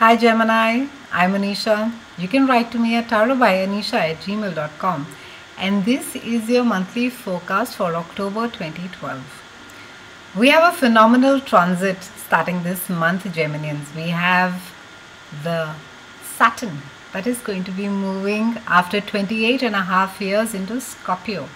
Hi Gemini, I'm Anisha. You can write to me at tarotbyanisha@gmail.com. And this is your monthly forecast for October 2012. We have a phenomenal transit starting this month, Geminians. We have the Saturn that is going to be moving after 28 and a half years into Scorpio.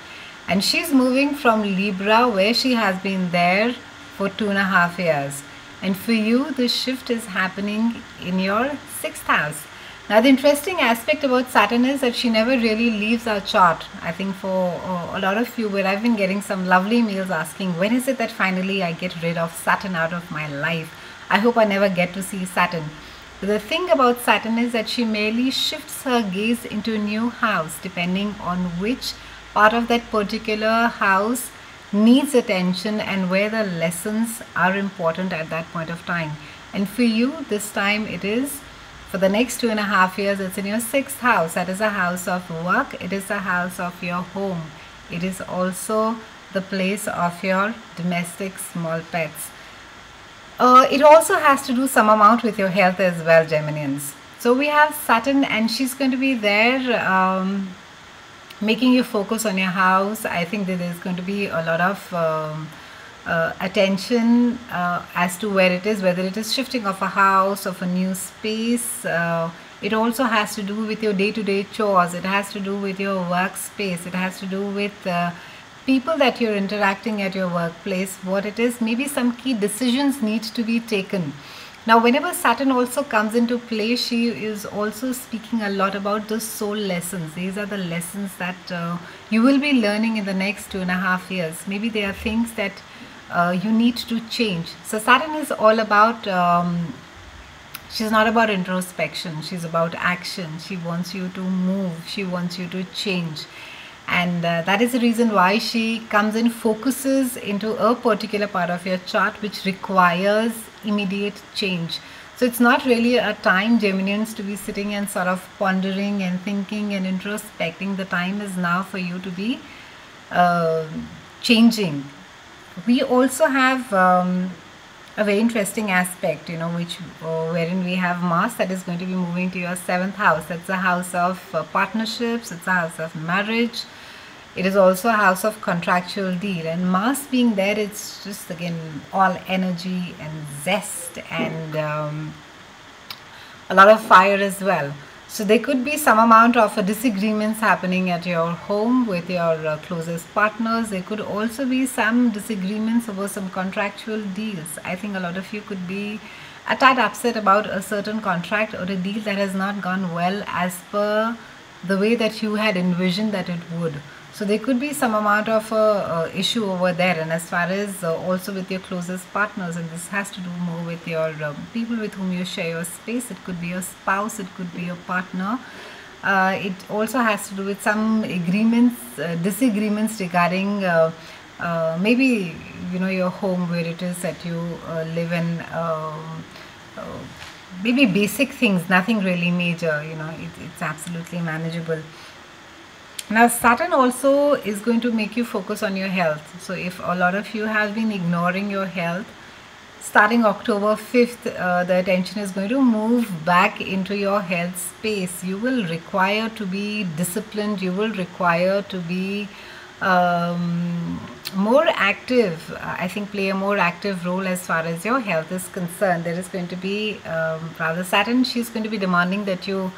And she's moving from Libra, where she has been there for 2.5 years. And for you, this shift is happening in your 6th house. Now, the interesting aspect about Saturn is that she never really leaves our chart. I think for a lot of you, where I've been getting some lovely mails asking, when is it that finally I get rid of Saturn out of my life? I hope I never get to see Saturn. But the thing about Saturn is that she merely shifts her gaze into a new house, depending on which part of that particular house needs attention and where the lessons are important at that point of time. And for you, this time it is for the next 2.5 years, it's in your 6th house. That is a house of work. It is a house of your home. It is also the place of your domestic small pets. It also has to do some amount with your health as well, Geminians. So we have Saturn, and she's going to be there making you focus on your house. I think that there's going to be a lot of attention as to where it is, whether it is shifting of a house, of a new space. It also has to do with your day-to-day chores. It has to do with your workspace. It has to do with people that you're interacting at your workplace. What it is, maybe some key decisions need to be taken. Now, whenever Saturn also comes into play, she is also speaking a lot about the soul lessons. These are the lessons that you will be learning in the next 2.5 years. Maybe there are things that you need to change. So Saturn is all about, she's not about introspection. She's about action. She wants you to move. She wants you to change. And that is the reason why she comes and focuses into a particular part of your chart which requires immediate change. So it's not really a time, Geminians, to be sitting and sort of pondering and thinking and introspecting. The time is now for you to be changing. We also have a very interesting aspect, which wherein we have Mars that is going to be moving to your 7th house. That's a house of partnerships. It's a house of marriage. It is also a house of contractual deal. And Mars being there, it's just again all energy and zest and a lot of fire as well. So there could be some amount of disagreements happening at your home with your closest partners. There could also be some disagreements over some contractual deals. I think a lot of you could be a tad upset about a certain contract or a deal that has not gone well as per the way that you had envisioned that it would. So there could be some amount of issue over there, and as far as also with your closest partners, and this has to do more with your people with whom you share your space. It could be your spouse, it could be your partner. It also has to do with some agreements, disagreements regarding maybe your home where it is that you live in. Maybe basic things, nothing really major. It's absolutely manageable. Now, Saturn also is going to make you focus on your health. So if a lot of you have been ignoring your health, starting October 5th, the attention is going to move back into your health space. You will require to be disciplined. You will require to be more active. I think play a more active role as far as your health is concerned. There is going to be, rather Saturn, she's going to be demanding that you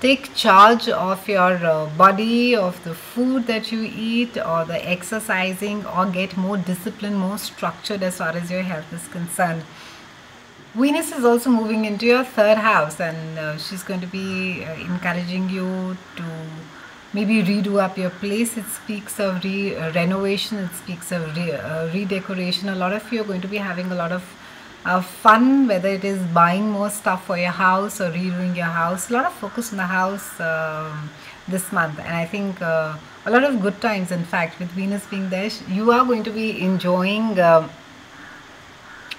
take charge of your body, of the food that you eat, or the exercising, or get more disciplined, more structured as far as your health is concerned. Venus is also moving into your 3rd house, and she's going to be encouraging you to maybe redo up your place. It speaks of renovation. It speaks of redecoration. A lot of you are going to be having a lot of fun, whether it is buying more stuff for your house or redoing your house. A lot of focus on the house this month, and I think a lot of good times. In fact, with Venus being there, you are going to be enjoying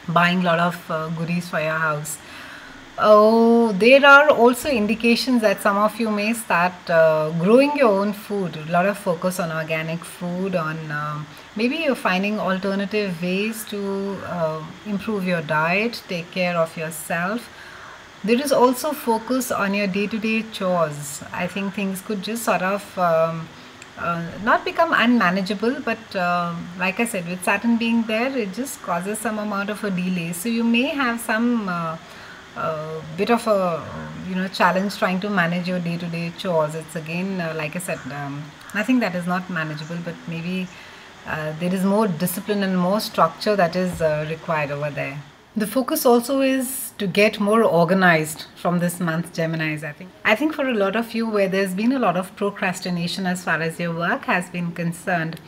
buying a lot of goodies for your house. Oh, there are also indications that some of you may start growing your own food. A lot of focus on organic food, on maybe you're finding alternative ways to improve your diet, take care of yourself. There is also focus on your day-to-day chores. I think things could just sort of not become unmanageable, but like I said, with Saturn being there, it just causes some amount of a delay. So you may have some bit of a challenge trying to manage your day-to-day chores. It's again, like I said, nothing that is not manageable, but maybe there is more discipline and more structure that is required over there. The focus also is to get more organized from this month, Geminis, I think. I think for a lot of you where there's been a lot of procrastination as far as your work has been concerned,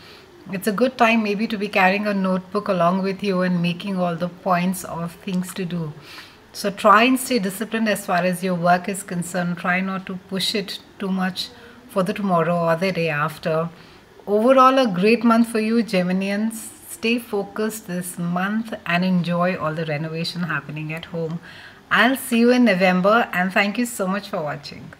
it's a good time maybe to be carrying a notebook along with you and making all the points of things to do. So try and stay disciplined as far as your work is concerned. Try not to push it too much for the tomorrow or the day after. Overall, a great month for you, Geminians. Stay focused this month and enjoy all the renovation happening at home. I'll see you in November, and thank you so much for watching.